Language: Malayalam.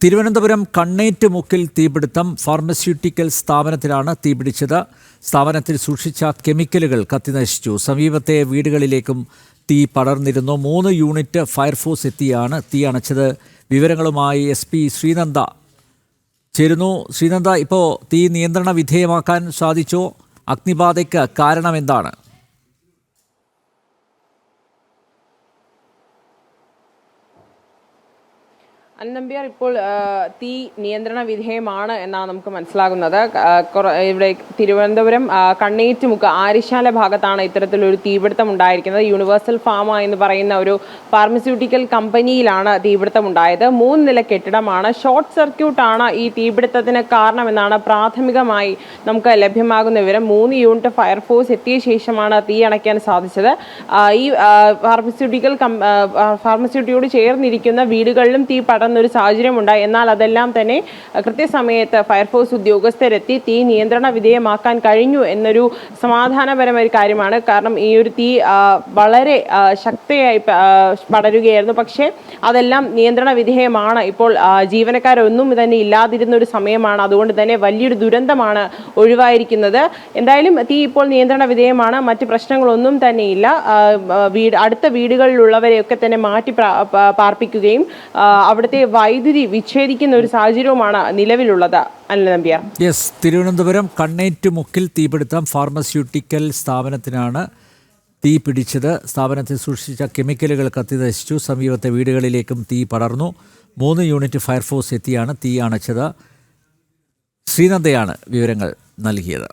തിരുവനന്തപുരം കണ്ണേറ്റുമുക്കിൽ തീപിടുത്തം. ഫാർമസ്യൂട്ടിക്കൽ സ്ഥാപനത്തിലാണ് തീപിടിച്ചത്. സ്ഥാപനത്തിൽ സൂക്ഷിച്ച കെമിക്കലുകൾ കത്തിനശിച്ചു. സമീപത്തെ വീടുകളിലേക്കും തീ പടർന്നിരുന്നു. 3 യൂണിറ്റ് ഫയർഫോഴ്സ് എത്തിയാണ് തീ അണച്ചത്. വിവരങ്ങളുമായി SP ശ്രീനന്ദ ചേരുന്നു. ശ്രീനന്ദ, ഇപ്പോൾ തീ നിയന്ത്രണ വിധേയമാക്കാൻ സാധിച്ചോ? അഗ്നിബാധയ്ക്ക് കാരണം എന്താണ്? അന്നമ്പ്യാർ, ഇപ്പോൾ തീ നിയന്ത്രണ വിധേയമാണ് എന്നാണ് നമുക്ക് മനസ്സിലാകുന്നത്. ഇവിടെ തിരുവനന്തപുരം കണ്ണേറ്റുമുക്ക് ആര്യശാല ഭാഗത്താണ് ഇത്തരത്തിലൊരു തീപിടുത്തം ഉണ്ടായിരിക്കുന്നത്. യൂണിവേഴ്സൽ ഫാമ എന്ന് പറയുന്ന ഒരു ഫാർമസ്യൂട്ടിക്കൽ കമ്പനിയിലാണ് തീപിടുത്തം ഉണ്ടായത്. 3 നില കെട്ടിടമാണ്. ഷോർട്ട് സർക്യൂട്ടാണ് ഈ തീപിടുത്തത്തിന് കാരണമെന്നാണ് പ്രാഥമികമായി നമുക്ക് ലഭ്യമാകുന്ന വിവരം. 3 യൂണിറ്റ് ഫയർഫോഴ്സ് എത്തിയ ശേഷമാണ് തീ അണയ്ക്കാൻ സാധിച്ചത്. ഈ ഫാർമസ്യൂട്ടിയോട് ചേർന്നിരിക്കുന്ന വീടുകളിലും തീ ഒരു സാഹചര്യമുണ്ടായി. എന്നാൽ അതെല്ലാം തന്നെ കൃത്യസമയത്ത് ഫയർഫോഴ്സ് ഉദ്യോഗസ്ഥരെത്തി തീ നിയന്ത്രണ വിധേയമാക്കാൻ കഴിഞ്ഞു എന്നൊരു സമാധാനപരമായ കാര്യമാണ്. കാരണം ഈ ഒരു തീ വളരെ ശക്തിയായി പടരുകയായിരുന്നു. പക്ഷേ അതെല്ലാം നിയന്ത്രണ വിധേയമാണ്. ഇപ്പോൾ ജീവനക്കാരൊന്നും തന്നെ ഇല്ലാതിരുന്ന ഒരു സമയമാണ്. അതുകൊണ്ട് തന്നെ വലിയൊരു ദുരന്തമാണ് ഒഴിവായിരിക്കുന്നത്. എന്തായാലും തീ ഇപ്പോൾ നിയന്ത്രണ വിധേയമാണ്. മറ്റ് പ്രശ്നങ്ങളൊന്നും തന്നെയില്ല. അടുത്ത വീടുകളിലുള്ളവരെയൊക്കെ തന്നെ മാറ്റി പാർപ്പിക്കുകയും അവിടുത്തെ വൈദ്യുതി വിച്ഛേദിക്കുന്ന ഒരു സാഹചര്യവുമാണ് നിലവിലുള്ളത്. നമ്പ്യാർ. യെസ്, തിരുവനന്തപുരം കണ്ണേറ്റുമുക്കിൽ തീപിടുത്തം. ഫാർമസ്യൂട്ടിക്കൽ സ്ഥാപനത്തിനാണ് തീ പിടിച്ചത്. സ്ഥാപനത്തിൽ സൂക്ഷിച്ച കെമിക്കലുകൾ കത്തിനശിച്ചു. സമീപത്തെ വീടുകളിലേക്കും തീ പടർന്നു. 3 യൂണിറ്റ് ഫയർഫോഴ്സ് എത്തിയാണ് തീ അണച്ചത്. ശ്രീനന്ദയാണ് വിവരങ്ങൾ നൽകിയത്.